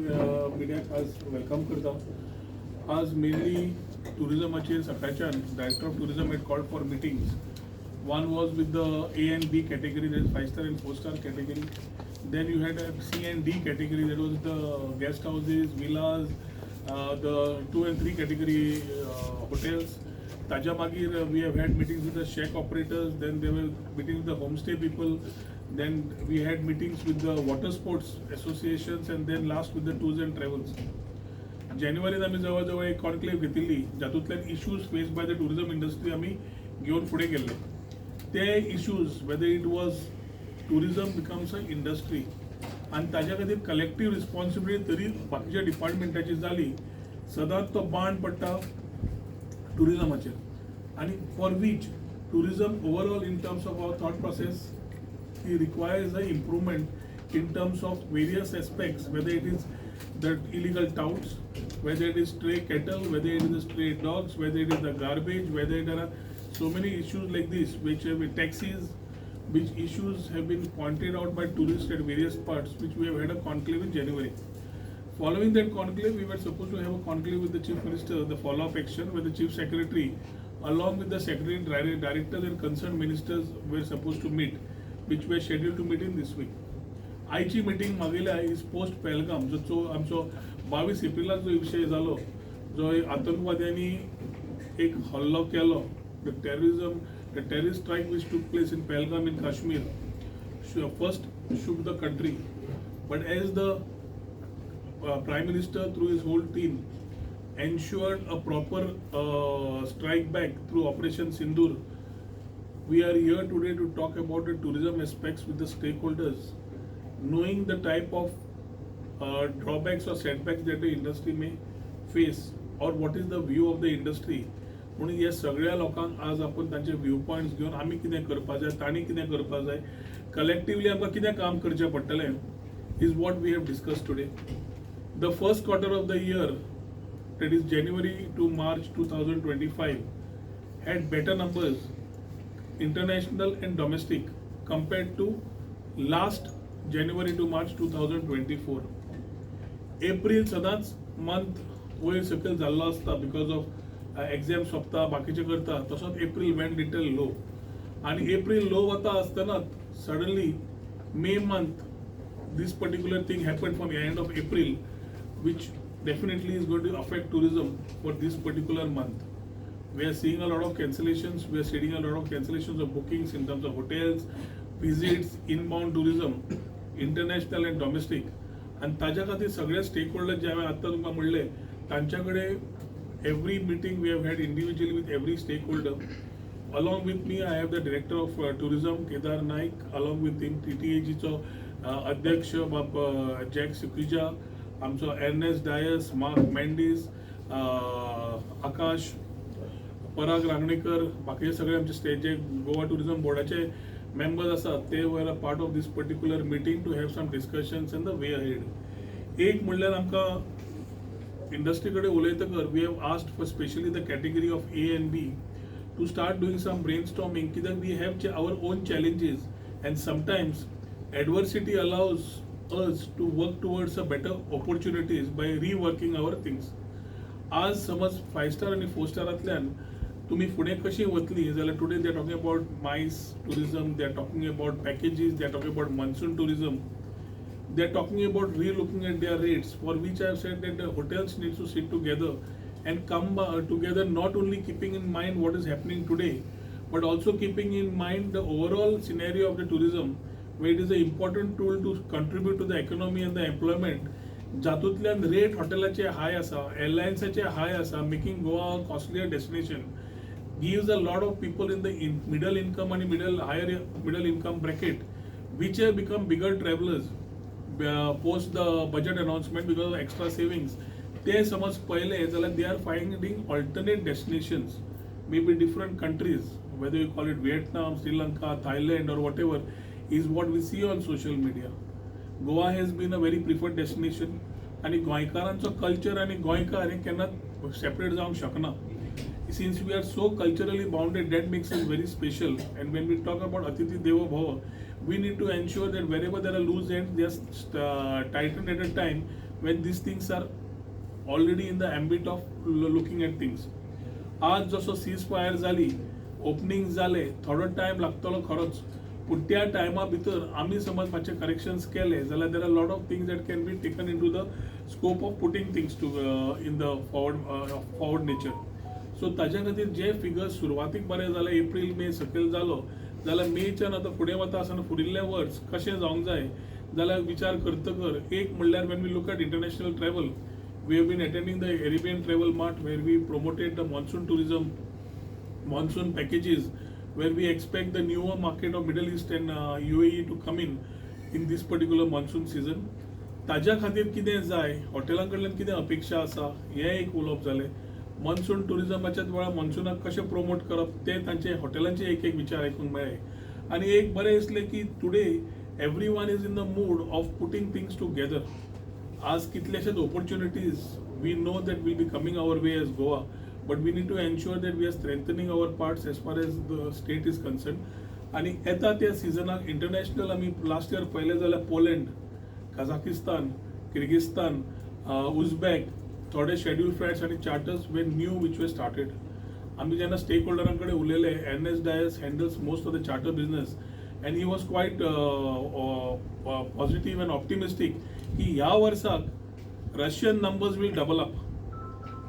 मिडियाक आज वेलकम करता. आज मेनली टुरिझमाचेर सकाळच्यान director of tourism had called for meetings. One was with the A and B category, that is 5-star and 4-star category. Then you had a C and D category, that was the guest houses, villas, the 2 and 3 category hotels. Taja Magir, we have had meetings with the shack operators, then there were meetings with the homestay people, then we had meetings with the water sports associations, and then last with the tours and travels. जानेवारीत आम्ही जवळजवळ एक conclave घेतिल्ली, जातूंतल्यान issues face by the tourism industry आम्ही घेवन फुडें गेल्ले. ते issues whether it was tourism becomes a industry आनी ताज्या खातीर कलेक्टीव रिस्पॉन्सिबिलिटी तरी बाकीच्या डिपार्टमेंटाची जाली, सदांच तो बाण पडटा टुरिझमाचेर. आनी for which tourism overall in terms of our thought process he requires an improvement in terms of various aspects, whether it is the illegal touts, whether it is stray cattle, whether it is the stray dogs, whether it is the garbage, whether there are so many issues like this, which have taxis, which issues have been pointed out by tourists at various parts, which we have had a conclave in January. Following that conclave, we were supposed to have a conclave with the Chief Minister, the follow-up action, where the Chief Secretary, along with the Secretary, Directors and concerned ministers were supposed to meet, which were scheduled to meet in this week. आयची meeting मागयल्या is post Pahalgam, जो आमचो 22 एप्रिलाक जो विशय जालो, जो आतंकवाद्यांनी एक हल्लो केलो, the terrorist strike which took place in Pahalgam in Kashmir first shook the country, but as the Prime Minister through his whole team ensured a proper strike back through Operation Sindoor, we are here today to talk about the tourism aspects with the stakeholders, knowing the type of drawbacks or setbacks that the industry may face, or what is the view of the industry. म्हणून ह्या सगळ्या लोकांक आज आपण तांचे view points घेवन आमी कितें करपा जाय, तांणी कितें करपा जाय, कलेक्टिवली आमकां कितें काम करचें पडटलें is what we have discuss today. The first quarter of the year, that is January to March 2025, had better numbers, international and domestic, compared to last January to March 2024. April सदांच month वयर सकयल जाल्लो आसता because of exam सोंपता, बाकीचे करता, तसोच April went little low. आनी एप्रील लो वता आसतनाच suddenly May month this particular thing happened from the end of April, which definitely is going to affect tourism for this particular month. We are seeing a lot of cancellations. We are seeing a lot of cancellations of bookings in terms of hotels, visits, inbound tourism, international and domestic. And ताज्या खातीर सगळे stakeholder जे हांवें आतां तुमकां म्हणले, तांच्या कडेन every meeting we have had individually with every stakeholder. Along with me, I have the Director of Tourism, Kedar Naik, along with him TTAG चो अध्यक्ष जॅक सुकिजा, आमचो एर्नेस्ट डायस, मार्क मेंडीस, आकाश, पराग रांगणेकर, बाकी सगळे आमचे स्टेट जे गोवा टुरिझम बोर्डाचे मेंबर्स आसात, ते were a part of this particular meeting to have some discussions in the way ahead. एक म्हणल्यार आमकां इंडस्ट्री कडेन उलयतकर we have asked for specially the category of A and B to start doing some brainstorming, कित्याक we have our own challenges and sometimes adversity allows us to work towards a better opportunities by reworking our things. आज समज 5-star आणि 4-staratल्यान तुम्ही फुडें कशी वतली जाल्यार today they are talking about minus tourism, they are talking about packages, they are talking about monsoon tourism, they are talking about re-looking at their rates, for which I have said that the hotels need to sit together and come together, not only keeping in mind what is happening today, but also keeping in mind the overall scenario of the tourism, where it is an important tool to contribute to the economy and the employment. जातूंतल्यान rate हॉटेलाचे high आसा, एअरलायन्साचे high आसा, making Goa a costlier destination, gives a lot of people in the middle income and higher middle income bracket, which have become bigger travelers post the budget announcement because of extra savings. They समज पहिले जाल्यार they are finding alternate destinations, maybe different countries, whether you call it Vietnam, Sri Lanka, Thailand or whatever, is what we see on social media. Goa has been a very preferred destination, आणि गोंयकारांचो culture आणि गोंयकार हे केन्ना separate जावंक शकना. Since we are so culturally bounded, that makes us very special. And when we talk about Atithi Devo Bhava, we need to ensure that wherever there are loose ends, they are tightened at a time when these things are already in the ambit of looking at things. आज जसो cease fire जाली, opening जाले, थोडो time लागतलो खरोच, पूण त्या टायमा भितर आमी समज मातशे करेक्शन्स केले जाल्यार there are lot of things that can be taken in to the scope of putting things to in the forward nature. So ताज्या खातीर जे फिगर्स सुरवातीक बरे जाले, एप्रील मे सकयल जालो जाल्यार मेच्यान आतां फुडें वता आसतना फुडिल्ले वर्स कशें जावंक जाय जाल्यार विचार करतकर एक म्हणल्यार when we look at international travel, we have been attending the Arabian Travel Mart where we promoted the monsoon tourism, monsoon packages, where we expect the newer market of Middle East and UAE to come in this particular monsoon season. ताज्या खातीर कितें जाय, हॉटेलां कडल्यान कितें अपेक्षा आसा हें एक उलोवप जालें. मॉन्सून टुरिजमाच्या वेळार मॉन्सूनाक कशें प्रमोट करप ते तांचे हॉटेलांचे एक विचार आयकूंक मेळ्ळे. आनी एक बरें दिसलें की today every one is in the mood off putting things together. आज कितलेशेच opportunities we know that will be coming our way as Goa, but we need to ensure that we are strengthening our parts as far as the state is concerned. आणि येता त्या सिजनाक international आमी last year पळयलें जाल्यार Poland, Kazakhstan, Kyrgyzstan, Uzbek थोडे schedule flights आनी charters we knew which we started. आमी जेन्ना स्टेक होल्डरां कडेन उलयले, N S. Dias handles most of the charter business and he was quite positive and optimistic की ह्या वर्साक Russian numbers will double up.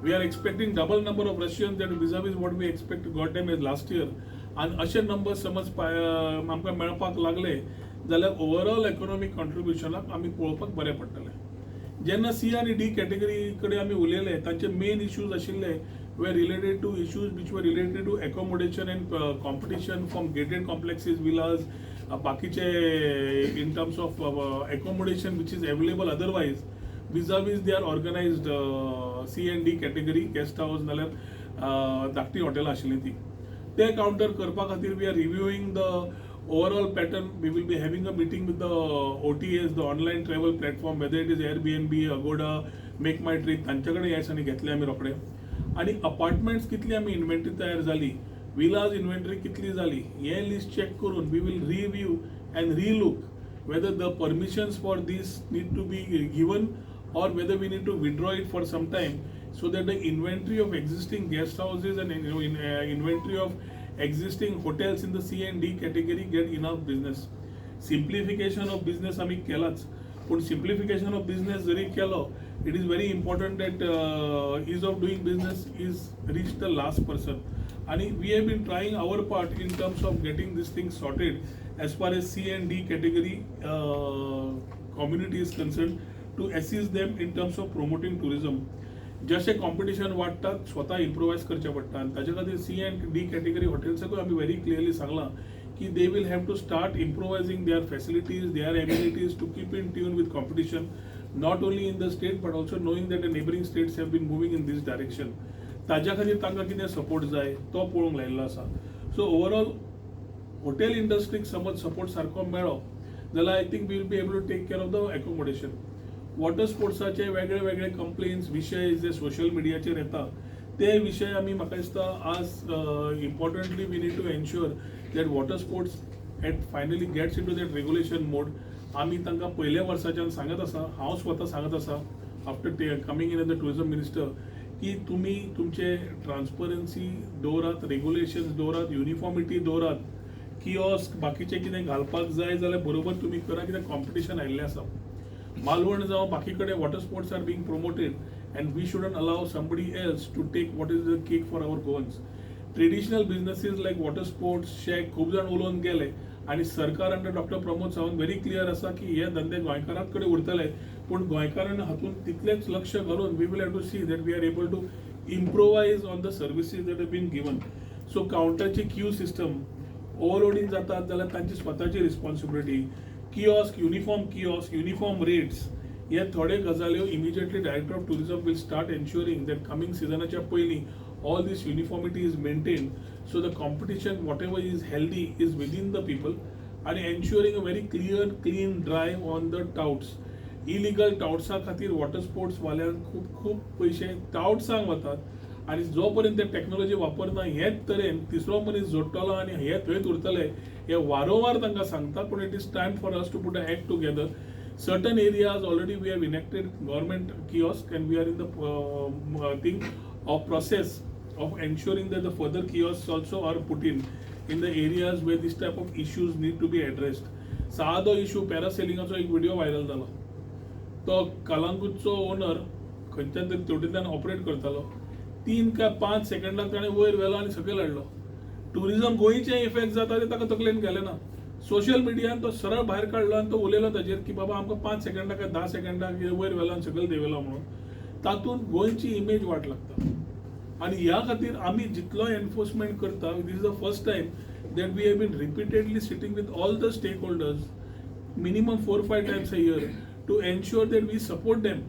We are expecting double number of Russians that vis-a-vis what we expect got them as last year. आणि अशे numbers समज आमकां मेळपाक लागले जाल्यार ओवरऑल इकॉनॉमिक कॉन्ट्रिब्युशनाक आमी पळोवपाक बरें पडटलें. जेन्ना सी आनी डी कॅटेगरी कडेन आमी उलयले तांचे मेन इश्यूज आशिल्ले were related to issues which were related to accommodation and competition from gated complexes, villas, bakiche in terms of accommodation which is available otherwise vis-a-vis they are organized C and D category guest house nalar धाकटी हॉटेलां आशिल्लीं ती. ते counter करपा खातीर we are reviewing the overall pattern. We will be having a meeting with the OTAs, the online travel platform, whether it is Airbnb, Agoda, Make My Trip, तांचे कडेन ह्या दिसांनी घेतले आमी रोखडे. आणि अपार्टमेंट्स कितली आमी इन्व्हेंटरी तयार जाली, विलाज इन्व्हेंटरी कितली जाली हे लिस्ट चेक करून we will review and relook whether the permissions for these need to be given or whether we need to withdraw it for some time so that the inventory of existing guest houses and inventory of existing hotels in the C and D category get enough business. Simplification of business आम्ही केलाच, पण simplification of business जरी केलो, it is very important that ease of doing business is reach the last person. And we have been trying our part in terms of getting this thing sorted as far as C and D category community is concerned to assist them in terms of promoting tourism. जसे competition वाडटात स्वता improvise करचे पडटा आनी ताचे खातीर C and D category हॉटेल्साकूय आमी व्हेरी क्लियरली सांगलां की they will have to start improvising their facilities, their abilities to keep in tune with competition, not only in the state but also knowing that the neighbouring states have been moving in this direction. ताच्या खातीर तांकां कितें support जाय तो पळोवंक लायिल्लो आसा. So overall hotel इंडस्ट्रीक समज सपोर्ट सारको मेळ्ळो जाल्यार I think we will be able to take care of the accommodation. Water स्पोर्ट्साचे वेगळे वेगळे कंप्लेन्स विशय जे सोशल मिडियाचेर येता ते विशय आमी म्हाका दिसता आज importantly we need to ensure that water sports at finally gets into that regulation mode. आमी तांकां पयल्या वर्साच्यान सांगत आसा, हांव स्वता सांगत आसा after coming in as the tourism minister की तुमी तुमचे ट्रान्सपरन्सी दवरात, रेग्युलेशन्स दवरात, युनिफॉर्मिटी दवरात, किओस्क बाकीचे कितें घालपाक जाय जाल्यार बरोबर तुमी करा, कित्याक कॉम्पिटिशन आयिल्लें आसा. मालवण जावं बाकी कडेन water sports are being promoted and we shouldn't allow somebody else to take what is the cake for our Goans. Traditional businesses like water sports shack खूब जाण उलोवन गेले आनी सरकार under doctor Pramod Sawant very clear आसा की हे धंदे गोंयकारांत कडेन उरतले, पूण गोंयकारांनी हातूंत तितलेंच लक्ष घालून we will have to see that we are able to improvise on the services that have been given. So काउंटरची क्यू सिस्टम ओव्हरलोडींग जातात जाल्यार तांची स्वताची रिस्पॉन्सिबिलिटी, किओस्क, युनिफॉर्म रेट्स, हे थोडे गजाल्यो immediately director of tourism will start ensuring that coming सिजनाच्या पयलीं all this uniformity is maintain so the competition whatever is healthy is within the people आनी ensuring a very clear clean drive on the touts. Illegal टाउट्सा खातीर water sports वाल्यांक खूब पयशे टाउट्सांक वतात आनी जो पर्यंत ते टॅक्नॉलॉजी वापरना हेच तरेन तिसरो मनीस जोडटलो आनी हे थंयच उरतले हे वारंवार तांकां सांगता. पूण it is time for us to put a act together Certain areas already we have enacted government kiosk, and we are in the thing of process of ensuring that the further kiosks also are put in the areas where this type of issues need to be addressed. साधो issue पॅरासेलिंगाचो एक video viral जालो. तो कलांगूटचो owner खंयच्यान तरी तेवटेंतल्यान operate करतालो. 3 काय 5 सेकंदाक ताणें वयर व्हेलो आनी सकयल हाडलो. टुरिझम गोंयचें इफेक्ट जाता ते ताका तकलेन गेलें ना. सोशल मिडियान तो सरळ भायर काडलो आनी तो उलयलो ताजेर की बाबा आमकां 5 सेकंदाक काय 10 सेकंदाक वयर व्हेलो आनी सकयल देंवयलो म्हणून. तातूंत गोंयची इमेज वाट लागता. आणि ह्या खातीर आमी जितलो एनफोर्समेंट करता, this is the first time that we have been repeatedly sitting with all the stakeholders minimum 4-5 times a year to ensure that we support them.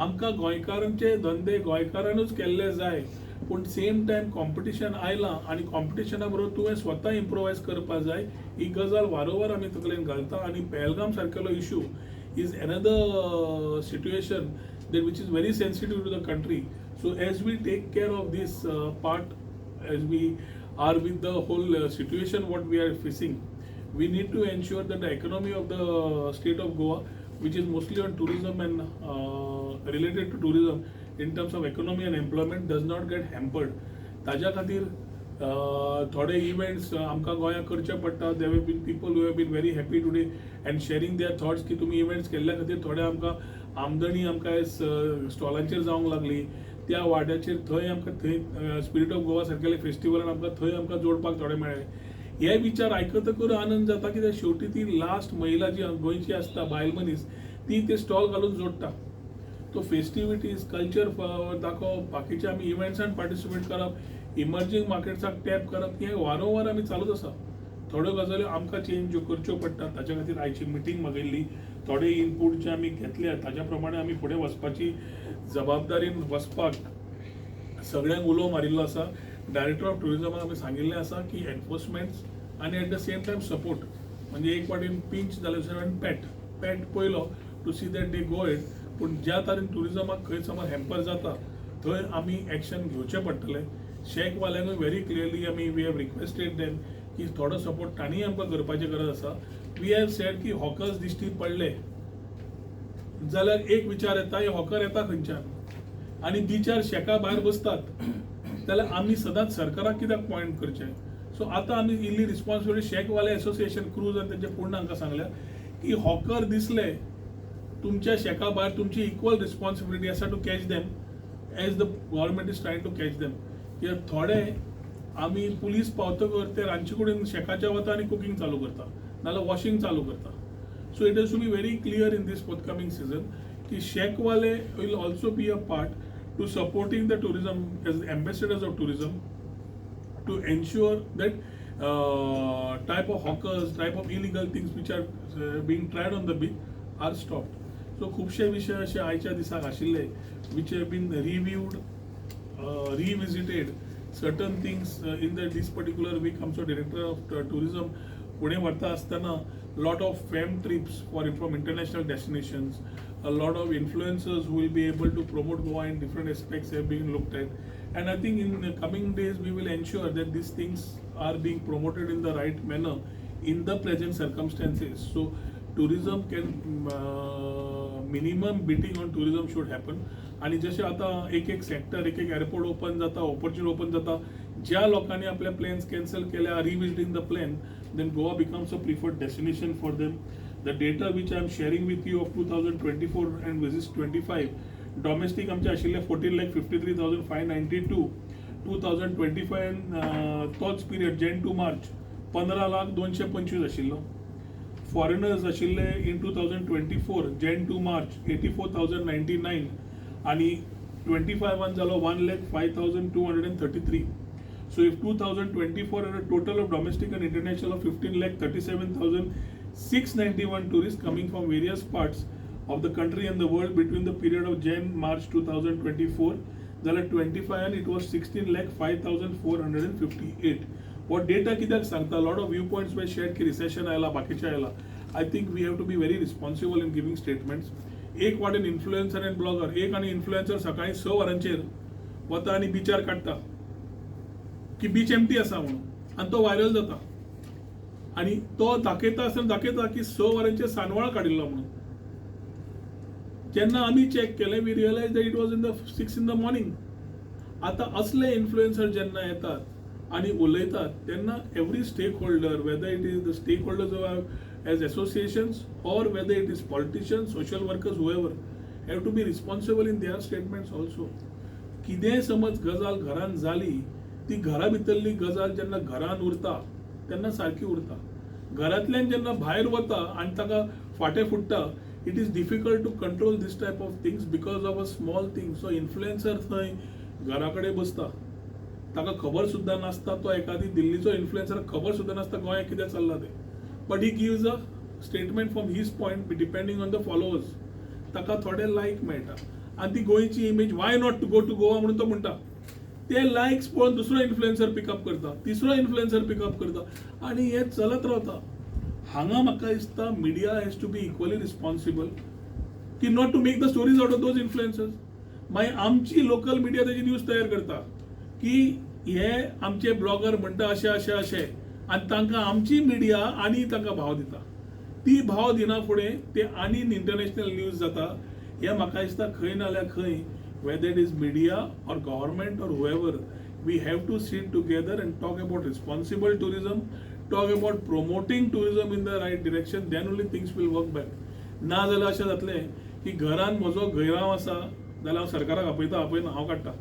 आमकां गोंयकारांचे धंदे गोंयकारानूच केल्ले जाय, पूण सेम टायम कॉम्पिटिशन आयलां आनी कॉम्पिटिशना बरोबर तुवें स्वता इम्प्रोवायज करपा जाय. ही गजाल वारंवार आमी तकलेन घालता. आनी पहलगाम सारकेलो issue is another situation that which is very sensitive to the country. So as we take care of this part, as we are with the whole situation what we are facing, we need to ensure that the economy of the state of Goa, which is mostly on tourism and related to tourism in terms of economy and employment, does not get hampered. ताज्या खातीर थोडे events आमकां गोंयांत करचे पडटा. There have been people who have been very happy today and sharing their thoughts की तुमी events केल्ल्या खातीर थोडे आमकां आमदनी आमकां स्टॉलांचेर जावंक लागली. त्या वाड्याचेर थंय आमकां थंय स्पिरीट ऑफ गोवा सारकेले फेस्टिवलान आमकां थंय आमकां जोडपाक थोडे मेळ्ळे. हे विचार आयकतकर आनंद जाता, कित्याक शेवटी ती लास्ट महिला जी गोंयची आसता बायल मनीस ती ते स्टॉल घालून जोडटा. तो फेस्टिविटीज कल्चर दाखोवप, बाकीचे आमी इव्हेंट्सान पार्टिसिपेट करप, इमर्जिंग मार्केट्साक टॅप करप, हे वारंवार आमी चालूच आसा. थोड्यो गजाली आमकां चेंज करच्यो पडटा. ताच्या खातीर आयची मिटींग मागयल्ली. थोडे इनपूट जे आमी घेतले ताच्या प्रमाणे आमी फुडें वचपाची जबाबदारीन वचपाक सगळ्यांक उलो मारिल्लो आसा. डायरेक्टर ऑफ टुरिझमाक आमी सांगिल्लें आसा की एनफोर्समेंट्स आनी at the same time support, म्हणजे एक वाटेन पिंच जाल्यार पॅट पयलो to see that they go it. पूण ज्या तरेन टुरिझमाक खंय समज हॅम्पर जाता थंय आमी एक्शन घेवचें पडटलें. शेकवाल्यांकूय व्हेरी क्लियरली आमी वी हॅव रिक्वेस्टेड देम की थोडो सपोर्ट तांणी आमकां करपाची गरज आसा. वी हॅव सेड की हॉकर्स दिश्टी पडले जाल्यार एक विचार येता, हे हॉकर येता खंयच्यान आनी बिचार शेका भायर बसतात जाल्यार आमी सदांच सरकाराक कित्याक पॉयंट करचें. सो आतां आमी इल्ली रिस्पॉन्सिबिलिटी शेकवाले एसोसिएशन क्रूज आनी तेंचे पूर्ण हांकां सांगल्या की हॉकर दिसले तुमच्या शेका भायर तुमची इक्वल रिस्पॉन्सिबिलिटी आसा to catch them as the government is trying to catch them. कित्याक थोडे आमी पुलीस पावतकर ते रांदचे कुडीन शेकाच्या वता आनी कुकींग चालू करता नाल्यार वॉशिंग चालू करता. So it has to be very clear in this forthcoming season कि शेक वाले will also be a part to supporting the tourism as ambassadors of tourism to ensure that type of hawkers, type of illegal things which are being tried on the beach are stopped. So खुबशे विषय अशे आयच्या दिसाक आशिल्ले which have been reviewed, revisited. Certain things in this particular week आमचो director of tourism Pune व्हरता आसतना lot of fam trips from international destinations, a lot of influencers who will be able to promote Goa in different aspects have been looked at, and I think in the coming days we will ensure that these things are being promoted in the right manner in the present circumstances. So tourism can minimum bidding on tourism should happen. आणि जसे आता एक sector एक airport open जाता, opportunity open जाता, ज्या लोकांनी आपले प्लॅन्स कॅन्सल केल्या revisiting the plan, then Goa becomes a preferred destination for them. The data which I am sharing with you of 2024 and versus 25, domestic आमचे आशिल्ले 14,53,592, 2025 तोच पिरियड Jan to March 15,225 आशिल्लो. Foreigners आशिल्ले in 2024 Jan to March 84,099 आणि 25 जालो 1,05,233. So if 2024 had a total of domestic and international of 15,37,691 tourists coming from various parts of the country and the world between the period of Jan-March 2024, then at 25 and it was 16,05,458. What data कित्याक सांगता, lot of viewpoints were shared की recession आयला बाकीचे आयला. I think we have to be very responsible in giving statements. एक वाटेन influencer end blogger, एक आणि इन्फ्लुएन्सर सकाळी 6 वरांचेर वता आणि बिचार काडटा की बीच एम्प्टी आसा म्हणून, आणि तो व्हायरल जाता आणि तो दाखयता आसतना दाखयता की 6 वरांचेर सानवाळ काडिल्लो म्हणून. जेन्ना आमी चॅक केलें we realise that it was in the 6 in the morning. आतां असले इन्फ्लुएन्सर जेन्ना येतात आनी उलयतात तेन्ना every stakeholder, whether it is the stakeholders as associations और whether it is politicians, social workers, whoever have to be responsible in their statements also. कितेंय समज गजाल घरान जाली ती घरा भितरली गजाल जेन्ना घरान उरता तेन्ना सारकी उरता. घरांतल्यान जेन्ना भायर वता आनी ताका फाटें फुट्टा, it is difficult to control this type of things because of a small thing. So influencer थंय घरा कडेन बसता, ताका खबर सुद्दां नासता, तो एखादी दिल्लीचो इन्फ्लुएन्सर खबर सुद्दां नासता गोंयांत कितें चल्लां तें, but he gives a statement from his point depending on the followers. ताका थोडे लायक मेळटा आनी ती गोंयची image why not to go to Goa म्हणून तो म्हणटा. ते लायक्स पळोवन दुसरो इन्फ्लुएन्सर पिकअप करता, तिसरो इन्फ्लुएन्सर पिकअप करता आनी हें चलत रावता. हांगा म्हाका दिसता media has to be equally responsible की not to make the stories out of those influencers. मागीर आमची लोकल मिडिया तेजी न्यूज तयार करता की हे आमचे ब्लॉगर म्हणटा अशें अशें अशें आनी तांकां आमची मिडिया आनी तांकां भाव दिता. ती भाव दिना फुडें ते आनी इंटरनॅशनल न्यूज जाता. हें म्हाका दिसता खंय ना जाल्यार खंय, whether it is media or government or whoever, we have to sit together and talk about responsible tourism, talk about promoting tourism in the right direction, then only things will work back. ना जाल्यार अशें जातलें की घरान म्हजो गैराव आसा जाल्यार हांव सरकाराक आपयना हांव काडटा.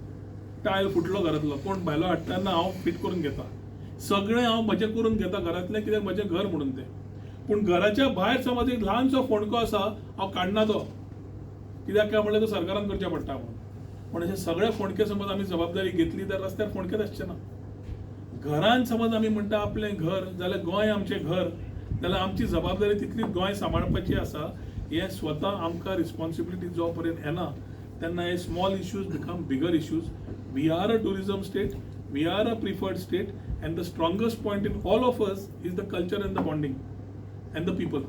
टायल फुटलो घरांतलो, कोण भायलो हाडटा तेन्ना हांव फिट करून घेता. सगळें हांव म्हजें करून घेता घरांतलें, कित्याक म्हजें घर म्हणून तें. पूण घराच्या भायर समज एक ल्हानसो फोंडको आसा हांव काडना तो, कित्याक काय म्हणल्यार तो सरकारान करचें पडटा म्हणून. पण अशे सगळे फोंडके समज आमी जबाबदारी घेतली तर रस्त्यार फोंडकेच आसचे ना. घरान समज आमी म्हणटा आपलें घर, जाल्यार गोंय आमचें घर, जाल्यार आमची जबाबदारी तितलीच गोंय सांबाळपाची आसा. हे स्वता आमकां रिस्पॉन्सिबिलिटी जो पर्यंत येना तेन्ना हे small issues become bigger issues. We are a tourism state, we are a preferred state, and the strongest point in all of us is the culture and the bonding and the people.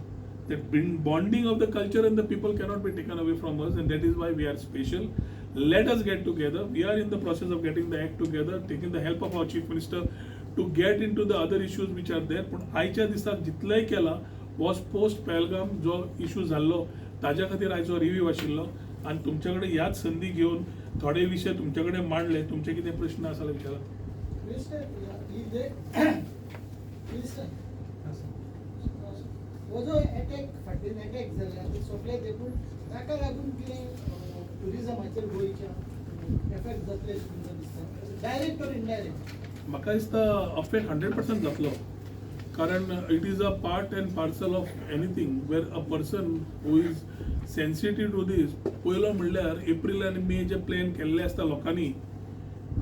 That bonding of the culture and the people cannot be taken away from us, and that is why we are special. Let us get together. We are in the process of getting the act together, taking the help of our chief minister to get into the other issues which are there. पण आयच्या दिसाक जितलेंय केला was post Pahalgam जो issue जाल्लो ताज्या खातीर आयचो review आशिल्लो आनी तुमचे कडेन ह्याच संदी घेवन थोडे विशय तुमचे कडेन मांडले. तुमचे कितें प्रश्न आसा जाल्यार विचारा. वो जो अटॅक फाटील अटॅक जाले आनी सोंपले ते, पूण ताका लागून कितें टुरिजमाचेर गोंयच्या एफेक्ट जातले तुमकां दिसता, डायरेक्ट और इनडायरेक्ट? म्हाका दिसता अफेक्ट 100% जातलो, कारण it is a part and parcel of anything where a person who is sensitive to this. पयलो म्हणल्यार एप्रील आनी मे जे प्लॅन केल्ले आसता लोकांनी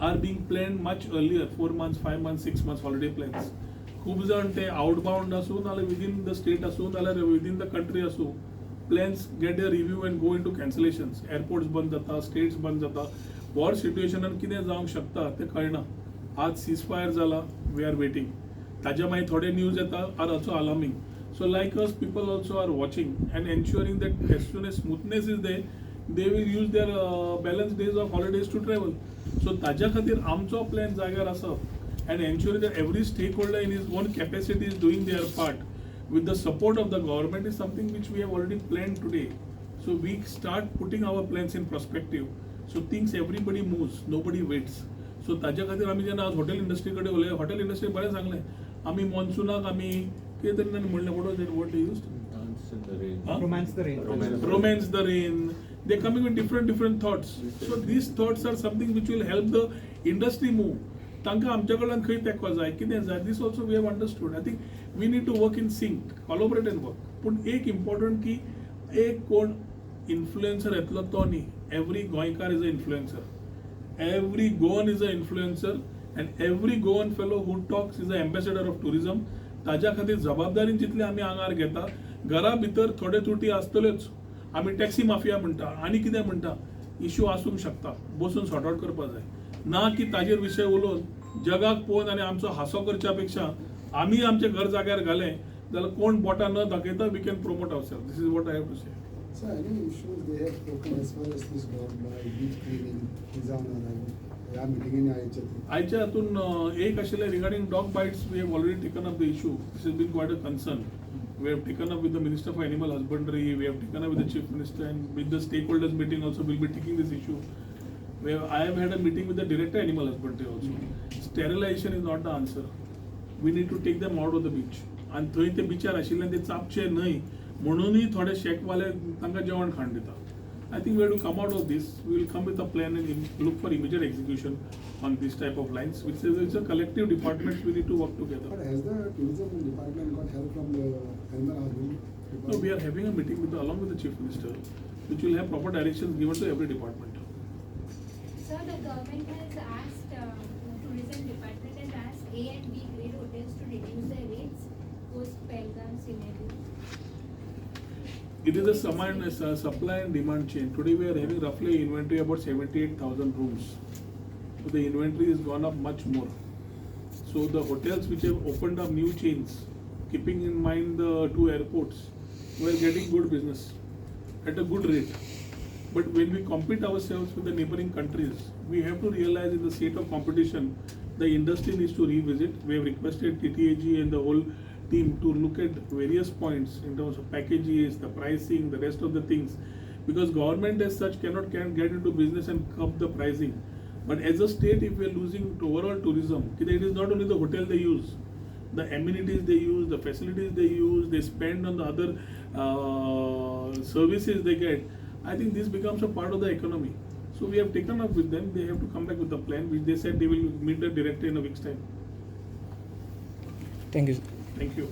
are being plan much earlier, 4 months, 5 months, 6 months holiday plans. खूब जाण ते आउटबाउंड आसूं नाल्यार विदीन द स्टेट आसूं नाल्यार विदीन द कंट्री आसूं, plans get a review and go into cancellations. Airports बंद जाता, स्टेट्स बंद जाता. वॉर सिट्युएशनान कितें जावंक शकता तें कळना. आज सीजफायर जाला, वी आर वेटिंग. ताज्या मागीर थोडे न्यूज येता are also alarming. So like us people also are watching and ensuring that as soon as smoothness is there they will use their balance days of holidays to travel. So ताज्या खातीर आमचो plan जाग्यार आसप and ensuring that every stakeholder in his own capacity is doing their part with the support of the government is something which we have already planned today. So we start putting our plans in perspective. So things everybody moves, nobody waits. So ताज्या खातीर आमी जेन्ना आज hotel industry कडेन उलयले, hotel industry बरें सांगलें आमी मॉन्सुनाक आमी कितें तरी म्हणलें what that word they used, romance the rain. They coming with different thoughts. So these thoughts are something which will help the industry move. तांकां आमच्या कडल्यान खंय तेंको जाय, कितें जाय, this also we have understood. I think we need to work in sync, collaborate and work. पूण एक इम्पॉर्टंट की एक कोण इन्फ्लुएन्सर येतलो तो न्ही. एवरी गोंयकार is a influencer, every Goan is a influencer, and every Goan fellow who talks is a ambassador of tourism. ताज्या खातीर जबाबदारी जितली आमी आंगार घेता, घरा भितर थोडे त्रुटी आसतल्योच. आमी टॅक्सी माफिया म्हणटा आनी कितें म्हणटा, इश्यू आसूंक शकता, बसून सॉर्ट आउट करपा जाय. ना की ताजेर विशय उलोवन जगाक पळोवन आनी आमचो हांसो करच्या पेक्षा आमी आमचे घर जाग्यार घालें जाल्यार कोण बोटां न दाखयता we can promote ourself. This is what I have to say. So any issues they have spoken as far as this beach cleaning is on arrival. या मीटिंगेन आयच्या हातून एक आशिल्लें regarding dog bites. We have already taken up the issue. This is been quite a concern. We have taken up with the Minister for Animal Husbandry, we have taken up with the Chief Minister, and with the stakeholders meeting also we'll be taking this issue. I have had a meeting with the Director Animal Husbandry also. Sterilization is not the answer. We need to take them out of the beach. And थंय ते बिचार आशिल्ले ते चापचे न्हय म्हणूनय थोडे शेकवाले तांकां जेवण खाण दिता. I think we have to come out of this. We will come with a plan and look for immediate execution on this type of lines. Which is it's a collective department. We need to work together. But has the tourism department got help from the animal husbandry department? No, we are having a meeting with along with the Chief Minister, which will have proper directions given to every department. Sir, the government has asked, tourism department has asked A and B grade hotels to reduce their rates post Pelgam scenario. It is a supply and demand chain. Today we are having roughly inventory about 78,000 rooms. So the inventory has gone up much more. So the hotels which have opened up new chains, keeping in mind the two airports, we are getting good business at a good rate. But when we compete ourselves with the neighboring countries, we have to realize in the state of competition, the industry needs to revisit. We have requested TTAG and the whole team to look at various points in terms of packages, the pricing, the rest of the things. Because government as such cannot get into business and curb the pricing. But as a state, if we are losing to overall tourism, it is not only the hotel they use, the amenities they use, the facilities they use, they spend on the other services they get. I think this becomes a part of the economy. So we have taken up with them. They have to come back with the plan, which they said they will meet the director in a week's time. Thank you. Thank you.